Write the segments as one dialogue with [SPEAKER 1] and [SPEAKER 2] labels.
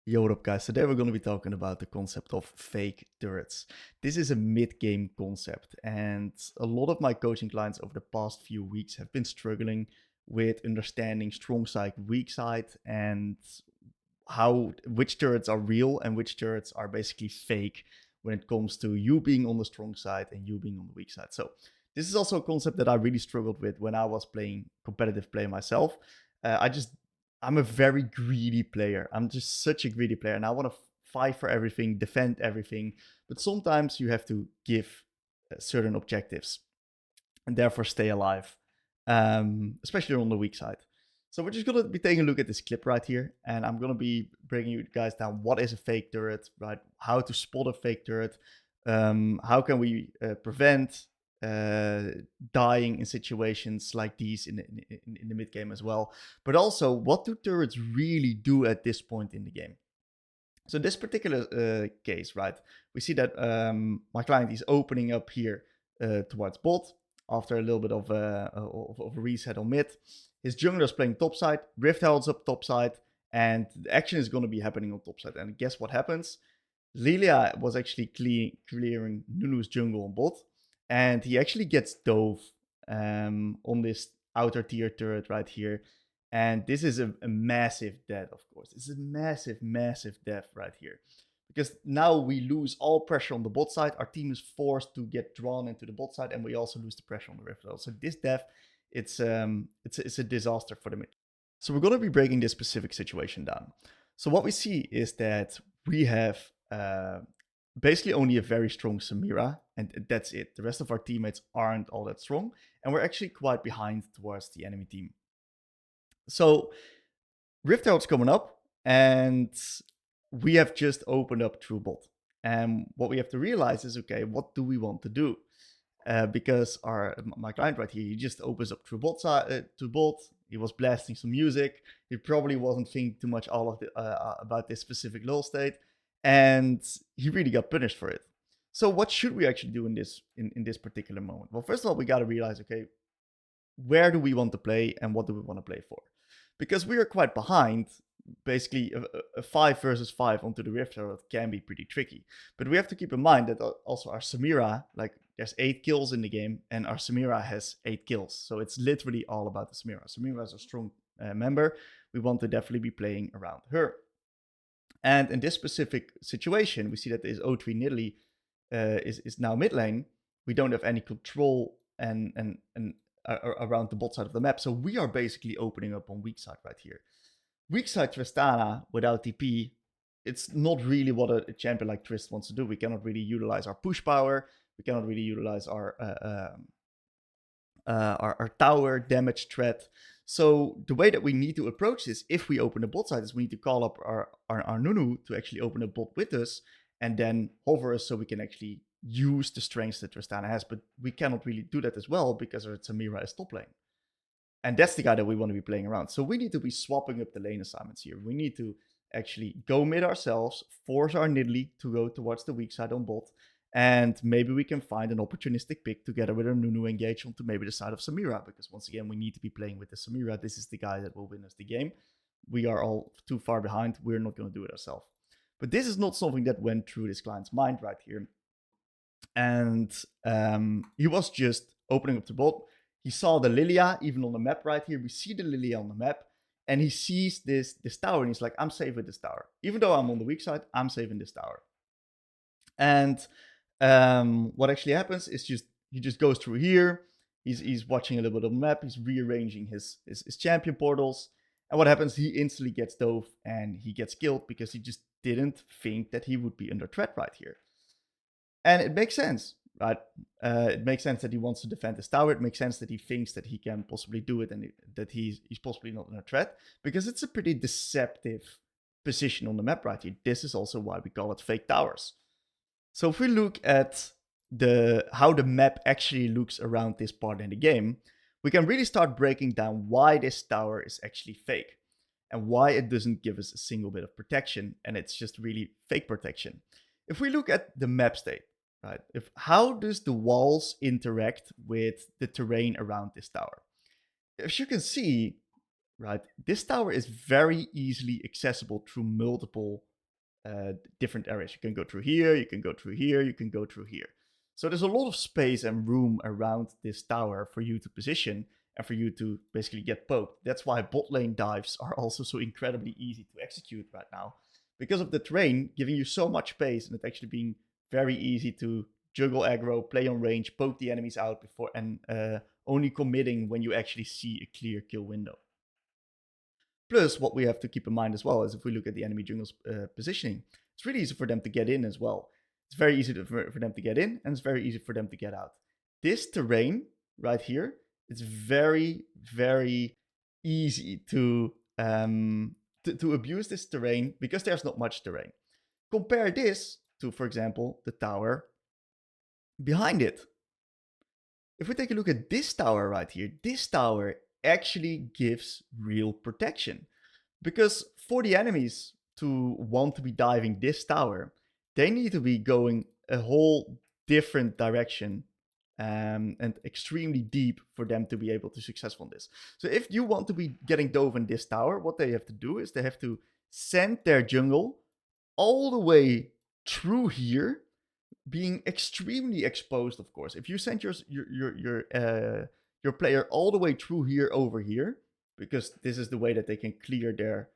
[SPEAKER 1] Yo, what up, guys? Today we're going to be talking about the concept of fake turrets. This is a mid-game concept, and a lot of my coaching clients over the past few weeks have been struggling with understanding strong side, weak side, and how which turrets are real and which turrets are basically fake when it comes to you being on the strong side and you being on the weak side. So this is also a concept that I really struggled with when I was playing competitive play myself. I'm a very greedy player. I'm just such a greedy player, and I want to fight for everything, defend everything. But sometimes you have to give certain objectives and therefore stay alive, especially on the weak side. So we're just going to be taking a look at this clip right here, and I'm going to be bringing you guys down what is a fake turret, right? How to spot a fake turret, how can we prevent dying in situations like these in the mid game as well, but also what do turrets really do at this point in the game. So this particular case, right, we see that my client is opening up here towards bot after a little bit of a reset on mid. His jungler is playing topside, Rift Herald's up topside, and the action is going to be happening on topside. And guess what happens? Lilia was actually clearing Nunu's jungle on bot, and he actually gets dove on this outer tier turret right here. And this is a massive death, of course. This is a massive, massive death right here. Because now we lose all pressure on the bot side. Our team is forced to get drawn into the bot side, and we also lose the pressure on the Rift. So this death, it's a disaster for the mid. So we're going to be breaking this specific situation down. So what we see is that we have basically only a very strong Samira, and that's it. The rest of our teammates aren't all that strong, and we're actually quite behind towards the enemy team. So Rift Herald's coming up, and we have just opened up True Bot. And what we have to realize is, okay, what do we want to do? Because my client right here, he just opens up True Bot to bot. He was blasting some music. He probably wasn't thinking too much about this specific LoL state, and he really got punished for it. So what should we actually do in this particular moment? Well, first of all, we got to realize, okay, where do we want to play and what do we want to play for? Because we are quite behind. Basically, a 5 versus 5 onto the Rift Herald can be pretty tricky. But we have to keep in mind that also our Samira, like there's 8 kills in the game, and our Samira has 8 kills. So it's literally all about the Samira. Samira is a strong member. We want to definitely be playing around her. And in this specific situation, we see that this O3 Nidalee is now mid lane. We don't have any control and around the bot side of the map. So we are basically opening up on weak side right here. Weak side Tristana without TP, it's not really what a champion like Trist wants to do. We cannot really utilize our push power. We cannot really utilize our tower damage threat. So the way that we need to approach this, if we open the bot side, is we need to call up our Nunu to actually open a bot with us and then hover us so we can actually use the strengths that Tristana has. But we cannot really do that as well because our Samira is top lane. And that's the guy that we want to be playing around. So we need to be swapping up the lane assignments here. We need to actually go mid ourselves, force our Nidalee to go towards the weak side on bot, and maybe we can find an opportunistic pick together with our Nunu engage onto maybe the side of Samira, because once again, we need to be playing with the Samira. This is the guy that will win us the game. We are all too far behind. We're not going to do it ourselves. But this is not something that went through this client's mind right here. And he was just opening up the bot. He saw the Lilia even on the map right here. We see the Lilia on the map, and he sees this tower, and he's like, I'm safe with this tower. Even though I'm on the weak side, I'm safe in this tower. And what actually happens is he just goes through here. He's watching a little bit of the map. He's rearranging his champion portals. And what happens? He instantly gets dove and he gets killed because he just didn't think that he would be under threat right here. And it makes sense, right? It makes sense that he wants to defend his tower. It makes sense that he thinks that he can possibly do it and that he's possibly not under threat, because it's a pretty deceptive position on the map right here. This is also why we call it fake towers. So if we look at how the map actually looks around this part in the game, we can really start breaking down why this tower is actually fake and why it doesn't give us a single bit of protection, and it's just really fake protection. If we look at the map state, right, how does the walls interact with the terrain around this tower? As you can see, right, this tower is very easily accessible through multiple different areas. You can go through here, you can go through here, you can go through here. So there's a lot of space and room around this tower for you to position and for you to basically get poked. That's why bot lane dives are also so incredibly easy to execute right now, because of the terrain giving you so much space and it actually being very easy to juggle aggro, play on range, poke the enemies out before, and only committing when you actually see a clear kill window. Plus, what we have to keep in mind as well is if we look at the enemy jungle's positioning, it's really easy for them to get in as well. It's very easy for them to get in, and it's very easy for them to get out. This terrain right here, it's very, very easy to abuse this terrain because there's not much terrain. Compare this to, for example, the tower behind it. If we take a look at this tower right here, this tower actually gives real protection. Because for the enemies to want to be diving this tower, they need to be going a whole different direction and extremely deep for them to be able to successful in this. So if you want to be getting dove in this tower, what they have to do is they have to send their jungle all the way through here, being extremely exposed, of course. If you send your player all the way through here over here, because this is the way that they can clear their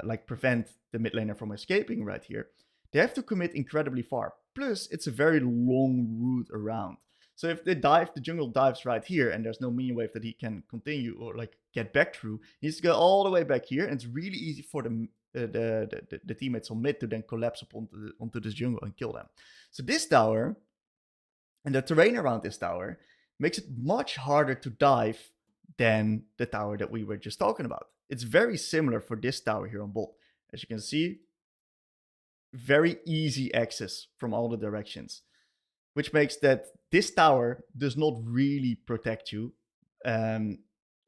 [SPEAKER 1] like prevent the mid laner from escaping right here, they have to commit incredibly far. Plus, it's a very long route around. So if they dive, the jungle dives right here, and there's no minion wave that he can continue or like get back through. He needs to go all the way back here, and it's really easy for the teammates on mid to then collapse up onto this jungle and kill them. So this tower and the terrain around this tower makes it much harder to dive than the tower that we were just talking about. It's very similar for this tower here on bot. As you can see, very easy access from all the directions, which makes that this tower does not really protect you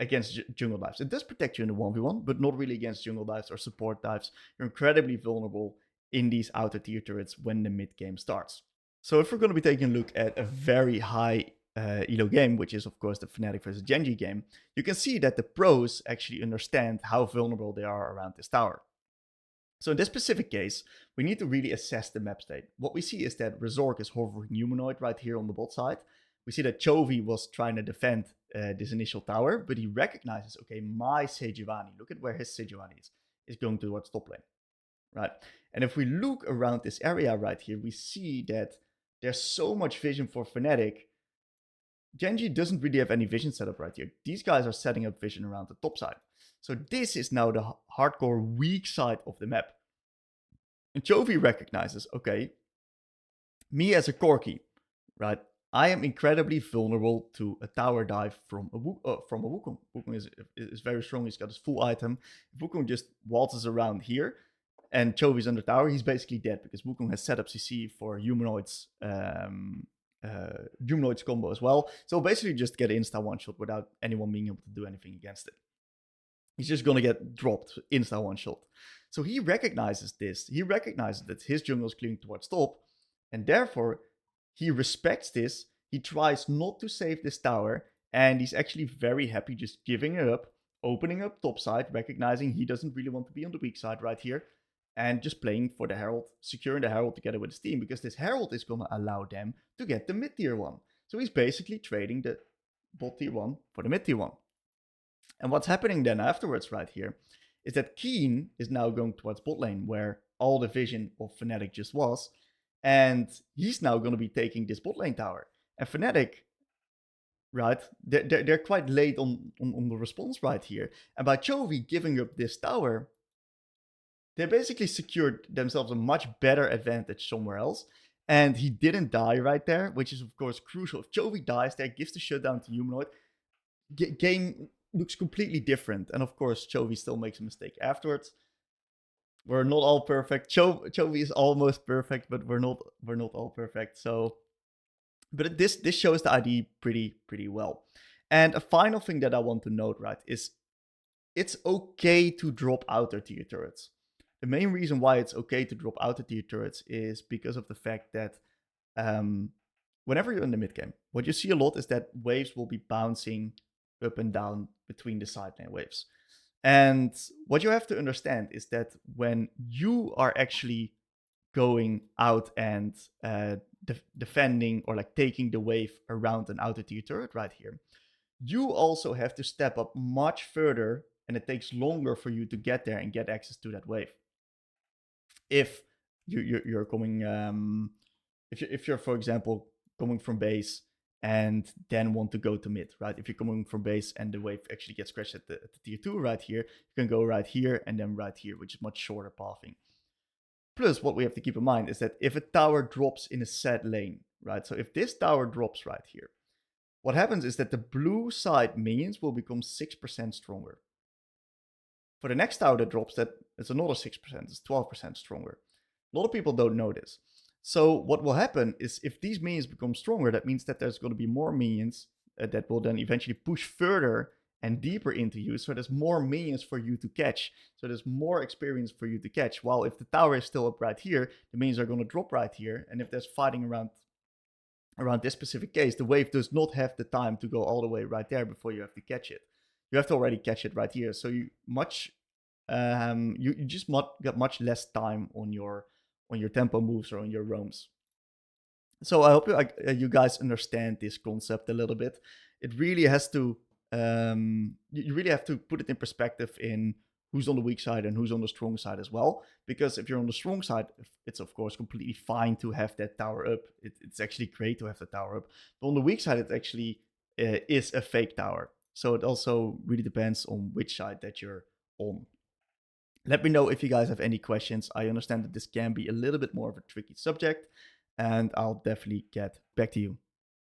[SPEAKER 1] against jungle dives. It does protect you in the 1v1, but not really against jungle dives or support dives. You're incredibly vulnerable in these outer tier turrets when the mid game starts. So if we're going to be taking a look at a very high elo game, which is of course the Fnatic versus Genji game, you can see that the pros actually understand how vulnerable they are around this tower. So in this specific case, we need to really assess the map state. What we see is that Resorg is hovering humanoid right here on the bot side. We see that Chovy was trying to defend this initial tower, but he recognizes, okay, my Sejuani, look at where his Sejuani is going towards top lane, right? And if we look around this area right here, we see that there's so much vision for Fnatic. Genji doesn't really have any vision set up right here. These guys are setting up vision around the top side. So this is now the hardcore weak side of the map. And Chovy recognizes, okay, me as a Corki, right? I am incredibly vulnerable to a tower dive from a Wukong. Wukong is very strong. He's got his full item. If Wukong just waltzes around here and Chovy's under tower, he's basically dead because Wukong has set up CC for humanoids humanoids combo as well. So basically just get insta one shot without anyone being able to do anything against it. He's just gonna get dropped insta one shot. So he recognizes this. He recognizes that his jungle is clearing towards top, and therefore he respects this. He tries not to save this tower, and he's actually very happy just giving it up, opening up top side, recognizing he doesn't really want to be on the weak side right here, and just playing for the Herald, securing the Herald together with his team, because this Herald is going to allow them to get the mid tier 1. So he's basically trading the bot tier 1 for the mid tier 1. And what's happening then afterwards right here is that Keen is now going towards bot lane, where all the vision of Fnatic just was, and he's now going to be taking this bot lane tower. And Fnatic, right, they're quite late on the response right here. And by Chovy giving up this tower, they basically secured themselves a much better advantage somewhere else. And he didn't die right there, which is, of course, crucial. If Chovy dies there, gives the shutdown to Humanoid, game looks completely different. And, of course, Chovy still makes a mistake afterwards. We're not all perfect. Chovy is almost perfect, but we're not all perfect. So, but this shows the ID pretty well. And a final thing that I want to note, right, is it's okay to drop outer tier turrets. The main reason why it's okay to drop outer tier turrets is because of the fact that whenever you're in the mid game, what you see a lot is that waves will be bouncing up and down between the side lane waves. And what you have to understand is that when you are actually going out and defending or like taking the wave around an outer tier turret right here, you also have to step up much further, and it takes longer for you to get there and get access to that wave. If you're coming, if you're, for example, coming from base and then want to go to mid, right? If you're coming from base and the wave actually gets crashed at the tier 2 right here, you can go right here and then right here, which is much shorter pathing. Plus, what we have to keep in mind is that if a tower drops in a set lane, right? So if this tower drops right here, what happens is that the blue side minions will become 6% stronger. For the next tower that drops, that it's another 6%, it's 12% stronger. A lot of people don't know this. So what will happen is if these minions become stronger, that means that there's going to be more minions that will then eventually push further and deeper into you. So there's more minions for you to catch. So there's more experience for you to catch. While if the tower is still up right here, the minions are going to drop right here. And if there's fighting around this specific case, the wave does not have the time to go all the way right there before you have to catch it. You have to already catch it right here. So you just got much less time on your tempo moves or on your roams. So I hope you guys understand this concept a little bit. It really has to you really have to put it in perspective in who's on the weak side and who's on the strong side as well. Because if you're on the strong side, it's of course completely fine to have that tower up. It's actually great to have the tower up. But on the weak side, it actually is a fake tower. So it also really depends on which side that you're on. Let me know if you guys have any questions. I understand that this can be a little bit more of a tricky subject, and I'll definitely get back to you.